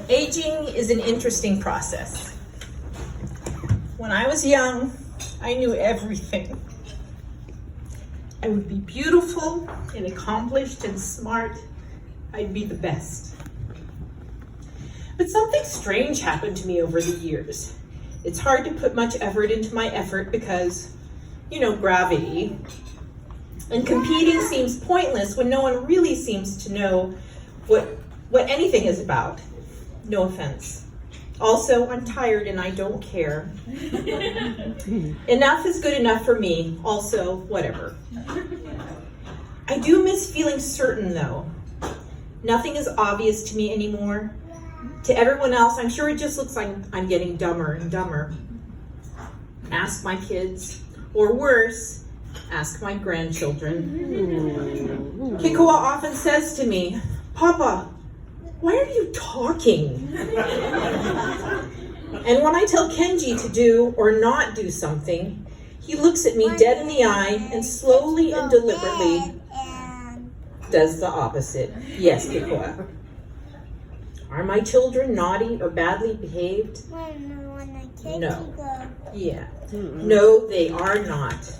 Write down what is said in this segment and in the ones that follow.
Aging is an interesting process. When I was young, I knew everything. I would be beautiful and accomplished and smart. I'd be the best. But something strange happened to me over the years. It's hard to put much effort into my effort because, gravity. And competing seems pointless when no one really seems to know what anything is about. No offense. Also, I'm tired and I don't care. Enough is good enough for me. Also, whatever. I do miss feeling certain, though. Nothing is obvious to me anymore. To everyone else, I'm sure it just looks like I'm getting dumber and dumber. Ask my kids, or worse, ask my grandchildren. Kikoa often says to me, "Papa, why are you talking?" And when I tell Kenji to do or not do something, he looks at me dead in the eye and slowly and deliberately does the opposite. Yes, Kikoa. Are my children naughty or badly behaved? No. Yeah. No, they are not.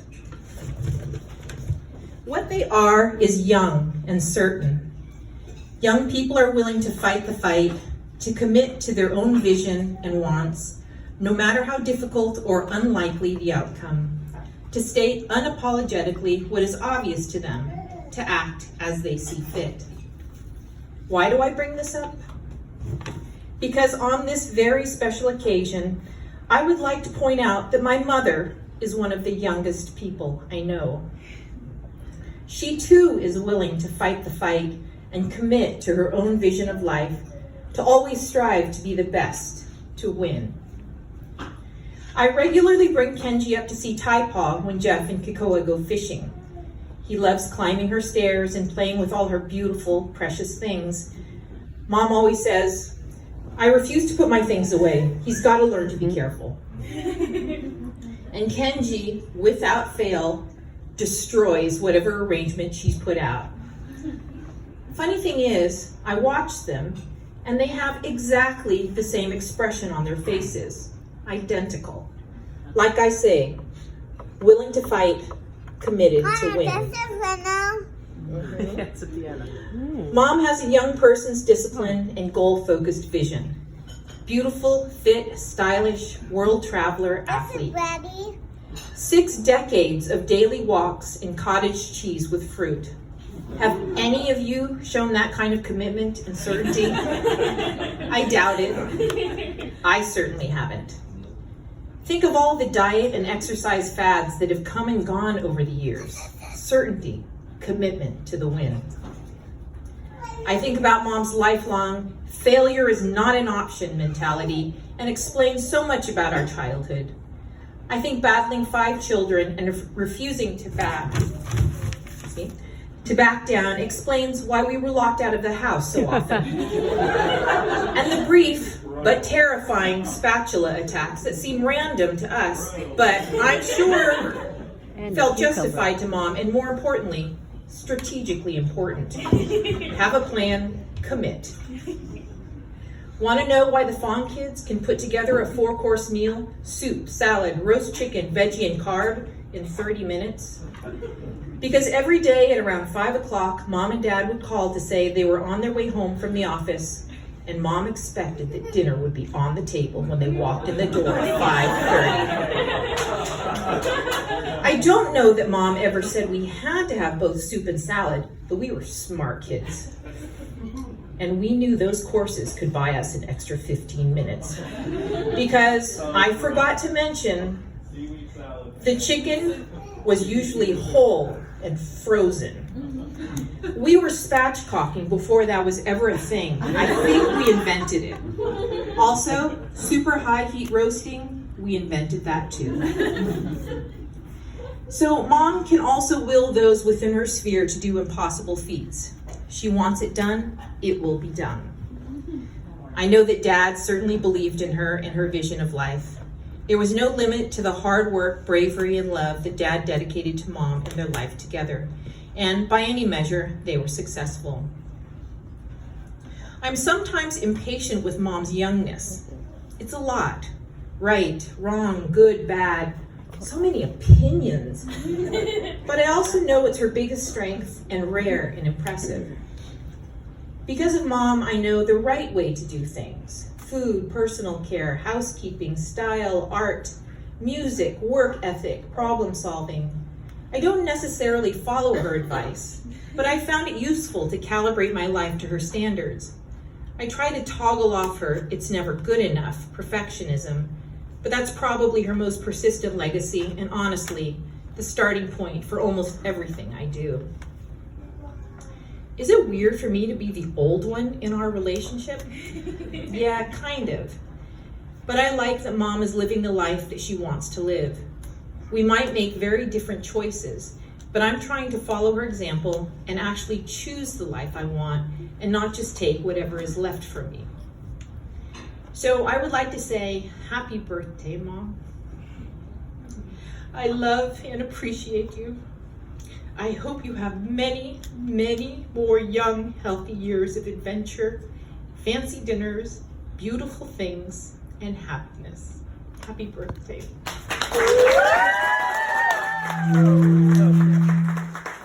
What they are is young and certain. Young people are willing to fight the fight, to commit to their own vision and wants, no matter how difficult or unlikely the outcome, to state unapologetically what is obvious to them, to act as they see fit. Why do I bring this up? Because on this very special occasion, I would like to point out that my mother is one of the youngest people I know. She too is willing to fight the fight and commit to her own vision of life, to always strive to be the best, to win. I regularly bring Kenji up to see Taipaw when Jeff and Kikoa go fishing. He loves climbing her stairs and playing with all her beautiful, precious things. Mom always says, "I refuse to put my things away. He's got to learn to be careful." And Kenji, without fail, destroys whatever arrangement she's put out. Funny thing is, I watch them, and they have exactly the same expression on their faces. Identical. Like I say, willing to fight, committed to win. That's a piano. Mom has a young person's discipline and goal-focused vision. Beautiful, fit, stylish, world traveler, athlete. 6 decades of daily walks and cottage cheese with fruit. Have any of you shown that kind of commitment and certainty? I doubt it. I certainly haven't. Think of all the diet and exercise fads that have come and gone over the years. Certainty, commitment to the win. I think about Mom's lifelong failure is not an option mentality and explains so much about our childhood. I think battling 5 children and refusing to back down explains why we were locked out of the house so often. And the brief but terrifying spatula attacks that seem random to us, but I'm sure felt justified to Mom, and more importantly, strategically important. Have a plan, commit. Want to know why the Fong kids can put together a 4-course meal, soup, salad, roast chicken, veggie, and carb in 30 minutes? Because every day at around 5 o'clock, Mom and Dad would call to say they were on their way home from the office, and Mom expected that dinner would be on the table when they walked in the door at 5:30. I don't know that Mom ever said we had to have both soup and salad, but we were smart kids. And we knew those courses could buy us an extra 15 minutes. Because I forgot to mention, the chicken was usually whole and frozen. We were spatchcocking before that was ever a thing. I think we invented it. Also, super high heat roasting, we invented that too. So Mom can also will those within her sphere to do impossible feats. She wants it done, it will be done. I know that Dad certainly believed in her and her vision of life. There was no limit to the hard work, bravery, and love that Dad dedicated to Mom and their life together. And by any measure, they were successful. I'm sometimes impatient with Mom's youngness. It's a lot. Right, wrong, good, bad. So many opinions. But I also know it's her biggest strength and rare and impressive. Because of Mom, I know the right way to do things. Food, personal care, housekeeping, style, art, music, work ethic, problem solving. I don't necessarily follow her advice, but I found it useful to calibrate my life to her standards. I try to toggle off her "it's never good enough" perfectionism, but that's probably her most persistent legacy and honestly, the starting point for almost everything I do. Is it weird for me to be the old one in our relationship? Yeah, kind of. But I like that Mom is living the life that she wants to live. We might make very different choices, but I'm trying to follow her example and actually choose the life I want and not just take whatever is left for me. So I would like to say, happy birthday, Mom. I love and appreciate you. I hope you have many, many more young, healthy years of adventure, fancy dinners, beautiful things, and happiness. Happy birthday.